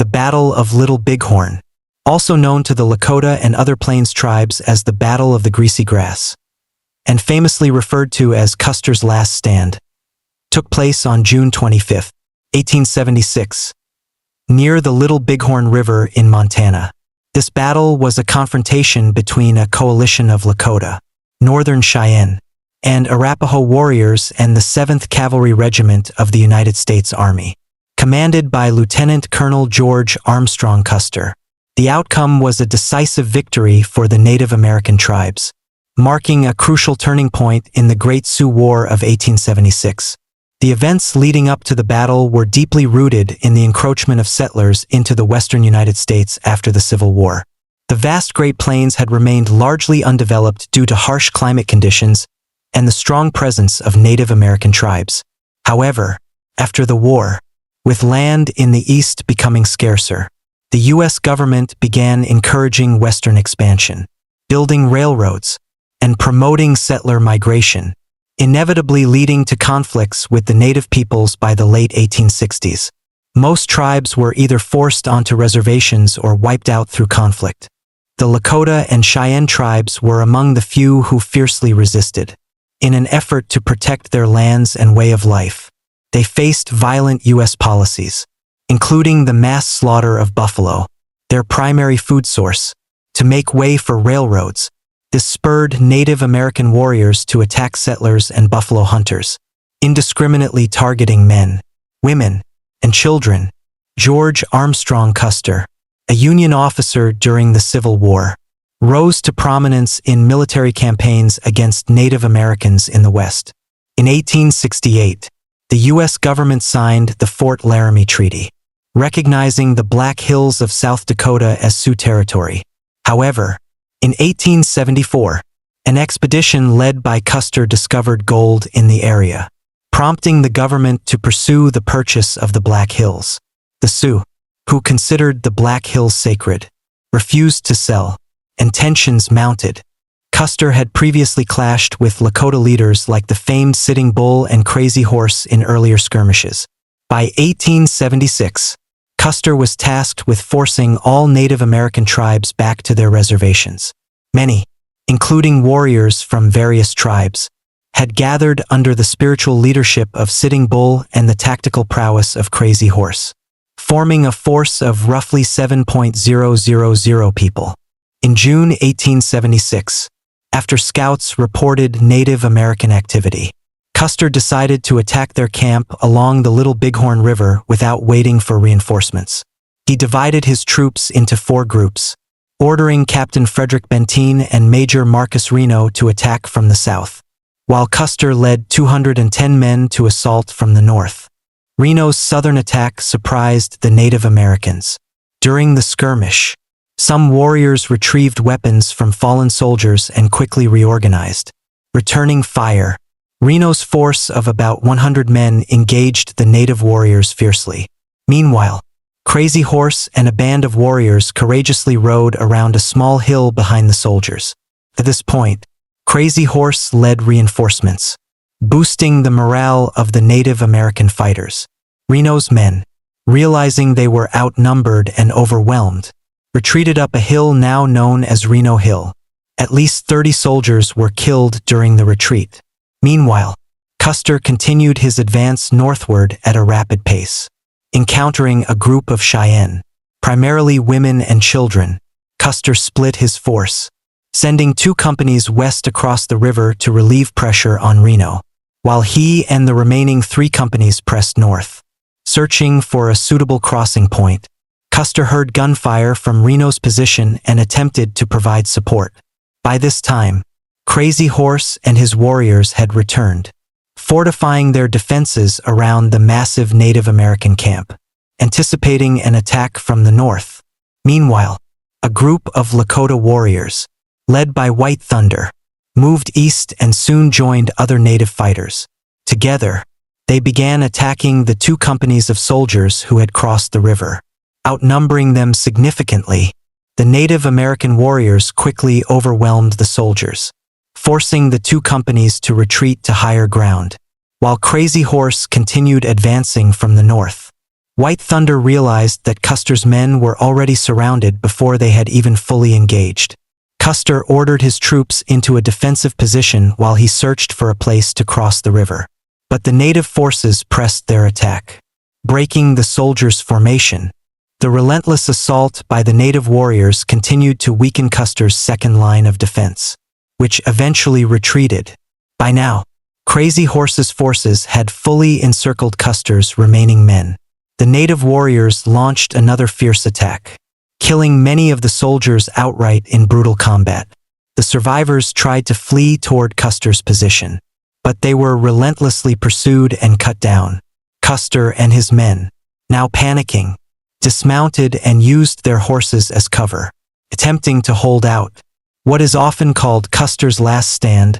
the Battle of Little Bighorn, also known to the Lakota and other Plains tribes as the Battle of the Greasy Grass, and famously referred to as Custer's Last Stand, took place on June 25, 1876, near the Little Bighorn River in Montana. This battle was a confrontation between a coalition of Lakota, Northern Cheyenne, and Arapaho warriors and the 7th Cavalry Regiment of the United States Army, commanded by Lieutenant Colonel George Armstrong Custer. The outcome was a decisive victory for the Native American tribes, marking a crucial turning point in the Great Sioux War of 1876. The events leading up to the battle were deeply rooted in the encroachment of settlers into the western United States after the Civil War. The vast Great Plains had remained largely undeveloped due to harsh climate conditions and the strong presence of Native American tribes. However, after the war, with land in the east becoming scarcer, the U.S. government began encouraging western expansion, building railroads, and promoting settler migration, inevitably leading to conflicts with the native peoples by the late 1860s. Most tribes were either forced onto reservations or wiped out through conflict. The Lakota and Cheyenne tribes were among the few who fiercely resisted. In an effort to protect their lands and way of life, they faced violent U.S. policies, including the mass slaughter of buffalo, their primary food source, to make way for railroads. This spurred Native American warriors to attack settlers and buffalo hunters, indiscriminately targeting men, women, and children. George Armstrong Custer, a Union officer during the Civil War, rose to prominence in military campaigns against Native Americans in the West. In 1868, the U.S. government signed the Fort Laramie Treaty, recognizing the Black Hills of South Dakota as Sioux territory. However, in 1874, an expedition led by Custer discovered gold in the area, prompting the government to pursue the purchase of the Black Hills. The Sioux, who considered the Black Hills sacred, refused to sell, and tensions mounted. Custer had previously clashed with Lakota leaders like the famed Sitting Bull and Crazy Horse in earlier skirmishes. By 1876, Custer was tasked with forcing all Native American tribes back to their reservations. Many, including warriors from various tribes, had gathered under the spiritual leadership of Sitting Bull and the tactical prowess of Crazy Horse, forming a force of roughly 7,000 people. In June 1876, after scouts reported Native American activity, Custer decided to attack their camp along the Little Bighorn River without waiting for reinforcements. He divided his troops into 4 groups, ordering Captain Frederick Benteen and Major Marcus Reno to attack from the south, while Custer led 210 men to assault from the north. Reno's southern attack surprised the Native Americans. During the skirmish, some warriors retrieved weapons from fallen soldiers and quickly reorganized. Returning fire, Reno's force of about 100 men engaged the native warriors fiercely. Meanwhile, Crazy Horse and a band of warriors courageously rode around a small hill behind the soldiers. At this point, Crazy Horse led reinforcements, boosting the morale of the Native American fighters. Reno's men, realizing they were outnumbered and overwhelmed, retreated up a hill now known as Reno Hill. At least 30 soldiers were killed during the retreat. Meanwhile, Custer continued his advance northward at a rapid pace. Encountering a group of Cheyenne, primarily women and children, Custer split his force, sending 2 companies west across the river to relieve pressure on Reno, while he and the remaining 3 companies pressed north. Searching for a suitable crossing point, Custer heard gunfire from Reno's position and attempted to provide support. By this time, Crazy Horse and his warriors had returned, fortifying their defenses around the massive Native American camp, anticipating an attack from the north. Meanwhile, a group of Lakota warriors, led by White Thunder, moved east and soon joined other native fighters. Together, they began attacking the 2 companies of soldiers who had crossed the river. Outnumbering them significantly, the Native American warriors quickly overwhelmed the soldiers, forcing the 2 companies to retreat to higher ground, while Crazy Horse continued advancing from the north. White Thunder realized that Custer's men were already surrounded before they had even fully engaged. Custer ordered his troops into a defensive position while he searched for a place to cross the river. But the native forces pressed their attack, breaking the soldiers' formation. The relentless assault by the native warriors continued to weaken Custer's second line of defense, which eventually retreated. By now, Crazy Horse's forces had fully encircled Custer's remaining men. The native warriors launched another fierce attack, killing many of the soldiers outright in brutal combat. The survivors tried to flee toward Custer's position, but they were relentlessly pursued and cut down. Custer and his men, now panicking, dismounted and used their horses as cover, attempting to hold out. What is often called Custer's last stand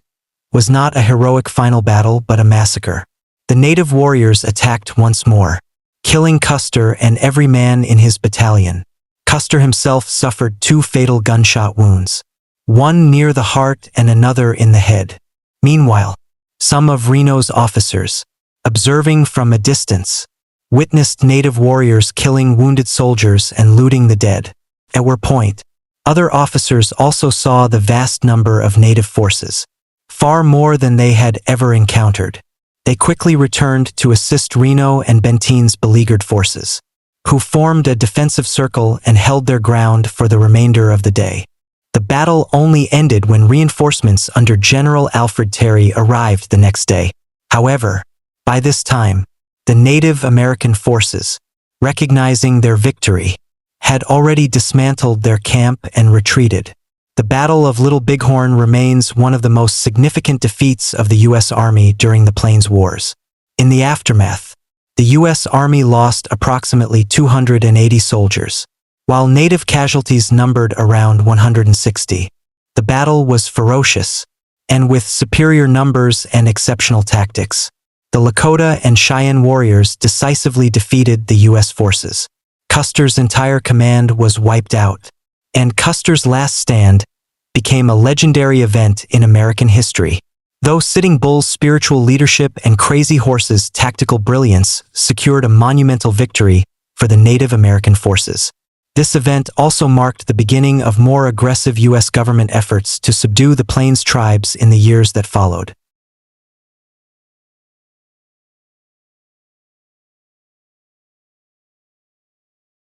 was not a heroic final battle but a massacre. The native warriors attacked once more, killing Custer and every man in his battalion. Custer himself suffered 2 fatal gunshot wounds, one near the heart and another in the head. Meanwhile, some of Reno's officers, observing from a distance, witnessed native warriors killing wounded soldiers and looting the dead. At one point, other officers also saw the vast number of native forces, far more than they had ever encountered. They quickly returned to assist Reno and Bentine's beleaguered forces, who formed a defensive circle and held their ground for the remainder of the day. The battle only ended when reinforcements under General Alfred Terry arrived the next day. However, by this time, the Native American forces, recognizing their victory, had already dismantled their camp and retreated. The Battle of Little Bighorn remains one of the most significant defeats of the U.S. Army during the Plains Wars. In the aftermath, the U.S. Army lost approximately 280 soldiers, while native casualties numbered around 160. The battle was ferocious, and with superior numbers and exceptional tactics, the Lakota and Cheyenne warriors decisively defeated the U.S. forces. Custer's entire command was wiped out, and Custer's last stand became a legendary event in American history. Though Sitting Bull's spiritual leadership and Crazy Horse's tactical brilliance secured a monumental victory for the Native American forces, this event also marked the beginning of more aggressive U.S. government efforts to subdue the Plains tribes in the years that followed.